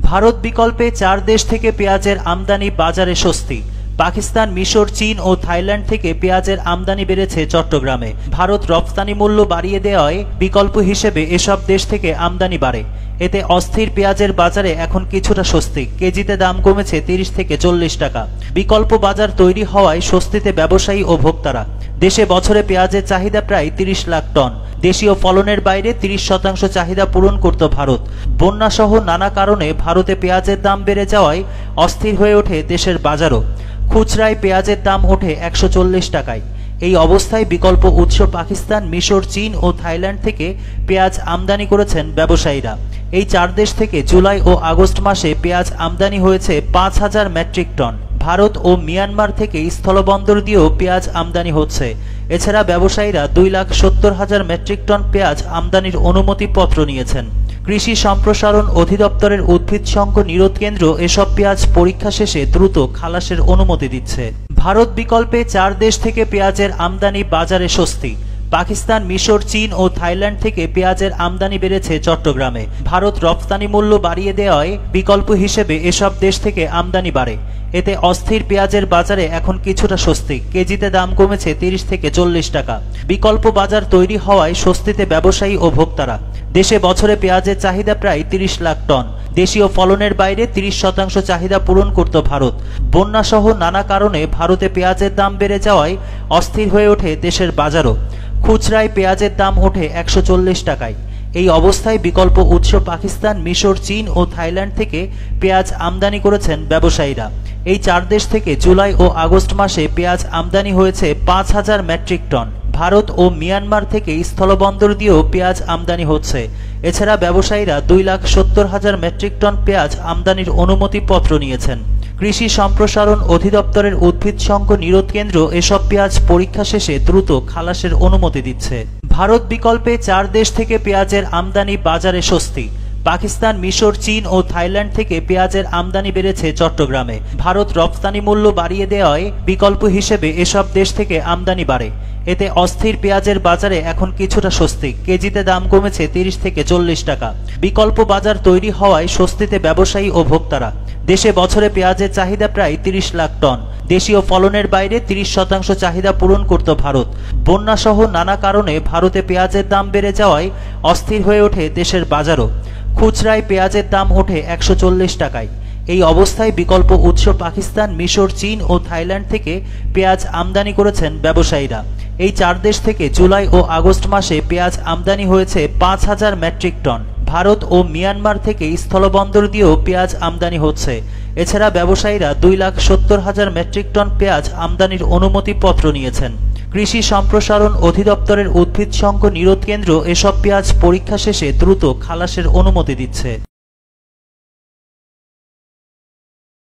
ভারত বিকল্পে 4 দেশ থেকে পেঁয়াজের আমদানি বাজারে স্বস্তি। পাকিস্তান, মিশর, চীন ও থাইল্যান্ড থেকে পেঁয়াজের আমদানি বেড়েছে চট্টগ্রামে। ভারত রপ্তানি মূল্য বাড়িয়ে দেওয়ায় বিকল্প হিসেবে এসব দেশ থেকে আমদানি বাড়ে। এতে অস্থির পেঁয়াজের বাজারে এখন কিছুটা স্বস্তি। কেজিতে দাম কমেছে 30 থেকে 40 টাকা। বিকল্প বাজার তৈরি হওয়ায় স্বস্তিতে ব্যবসায়ী ও ভোক্তারা। দেশে বছরে পেঁয়াজের চাহিদা প্রায় 30 লাখ টন। দেশীয় ফলনের বাইরে 30% চাহিদা পূরণ করত ভারত। বন্যাসহ নানা কারণে ভারতে পেঁয়াজের দাম বেড়ে যাওয়ায় অস্থির হয়ে ওঠে দেশের বাজারও। খুচরায় পেঁয়াজের দাম ওঠে 140 টাকায়। এই অবস্থায় বিকল্প উৎস পাকিস্তান, মিশর, চীন ও থাইল্যান্ড থেকে পেঁয়াজ আমদানি করেছেন ব্যবসায়ীরা। এই 4 দেশ থেকে জুলাই ও আগস্ট মাসে পেঁয়াজ আমদানি হয়েছে 5000 মেট্রিক টন। ভারত ও মিয়ানমার থেকে স্থলবন্দর দিয়েও পেঁয়াজ আমদানি হচ্ছে। এছাড়া ব্যবসায়ীরা 2,70,000 মেট্রিক টন পেঁয়াজ আমদানির অনুমতিপত্র নিয়েছেন। কৃষি সম্প্রসারণ অধিদপ্তরের উদ্ভিদ সংঘ নিরোধ কেন্দ্র এসব পেঁয়াজ পরীক্ষা শেষে দ্রুত খালাসের অনুমতি দিচ্ছে। ভারত বিকল্পে 4 দেশ থেকে পেঁয়াজের আমদানি বাজারে স্বস্তি। পাকিস্তান, মিশর, চীন ও থাইল্যান্ড থেকে পেঁয়াজের আমদানি বেড়েছে চট্টগ্রামে। ভারত রপ্তানি মূল্য বাড়িয়ে দেওয়ায় বিকল্প হিসেবে এসব দেশ থেকে আমদানি বাড়ে। এতে অস্থির পেঁয়াজের বাজারে এখন কিছুটা স্বস্তি। কেজিতে দাম কমেছে 30 থেকে 40 টাকা। বিকল্প বাজার তৈরি হওয়ায় স্বস্তিতে ব্যবসায়ী ও ভোক্তারা। দেশে বছরে পেঁয়াজের চাহিদা প্রায় 30 লাখ টন। দেশীয় ফলনের বাইরে 30% চাহিদা পূরণ করত ভারত। বন্যাসহ নানা কারণে ভারতে পেঁয়াজের দাম বেড়ে যাওয়ায় অস্থির হয়ে ওঠে দেশের বাজারও। খুচরায় পেঁয়াজের দাম ওঠে 140 টাকায়। এই অবস্থায় বিকল্প উৎস পাকিস্তান, মিশর, চীন ও থাইল্যান্ড থেকে পেঁয়াজ আমদানি করেছেন ব্যবসায়ীরা। এই 4 দেশ থেকে জুলাই ও আগস্ট মাসে পেঁয়াজ আমদানি হয়েছে 5000 মেট্রিক টন। ভারত ও মিয়ানমার থেকে স্থলবন্দর দিয়েও পেঁয়াজ আমদানি হচ্ছে। এছাড়া ব্যবসায়ীরা 2,70,000 মেট্রিক টন পেঁয়াজ আমদানির অনুমতিপত্র নিয়েছেন। কৃষি সম্প্রসারণ অধিদপ্তরের উদ্ভিদ সংঘ নিরোধ কেন্দ্র এসব পেঁয়াজ পরীক্ষা শেষে দ্রুত খালাসের অনুমতি দিচ্ছে। ভারত বিকল্পে 4 দেশ থেকে পেঁয়াজের আমদানি বাজারে স্বস্তি। পাকিস্তান, মিশর, চীন ও থাইল্যান্ড থেকে পেঁয়াজের আমদানি বেড়েছে চট্টগ্রামে। ভারত রপ্তানি মূল্য বাড়িয়ে দেওয়ায় বিকল্প হিসেবে এসব দেশ থেকে আমদানি বাড়ে। এতে অস্থির পেঁয়াজের বাজারে এখন কিছুটা স্বস্তি। কেজিতে দাম কমেছে 30 থেকে 40 টাকা। বিকল্প বাজার তৈরি হওয়ায় স্বস্তিতে ব্যবসায়ী ও ভোক্তারা। দেশে বছরে পেঁয়াজের চাহিদা প্রায় 30 লাখ টন। দেশীয় ফলনের বাইরে 30% চাহিদা পূরণ করত ভারত। বন্যাসহ নানা কারণে ভারতে পেঁয়াজের দাম বেড়ে যাওয়ায় অস্থির হয়ে ওঠে দেশের বাজারও। খুচরায় পেঁয়াজের দাম ওঠে 140 টাকায়। এই অবস্থায় বিকল্প উৎস পাকিস্তান, মিশর, চীন ও থাইল্যান্ড থেকে পেঁয়াজ আমদানি করেছেন ব্যবসায়ীরা। এই 4 দেশ থেকে জুলাই ও আগস্ট মাসে পেঁয়াজ আমদানি হয়েছে 5000 মেট্রিক টন। ভারত ও মিয়ানমার থেকে স্থলবন্দর দিয়েও পেঁয়াজ আমদানি হচ্ছে। এছাড়া ব্যবসায়ীরা 2,70,000 মেট্রিক টন পেঁয়াজ আমদানির অনুমতিপত্র নিয়েছেন। কৃষি সম্প্রসারণ অধিদপ্তরের উদ্ভিদ সংঘ নিরোধ কেন্দ্র এসব পেঁয়াজ পরীক্ষা শেষে দ্রুত খালাসের অনুমতি দিচ্ছে।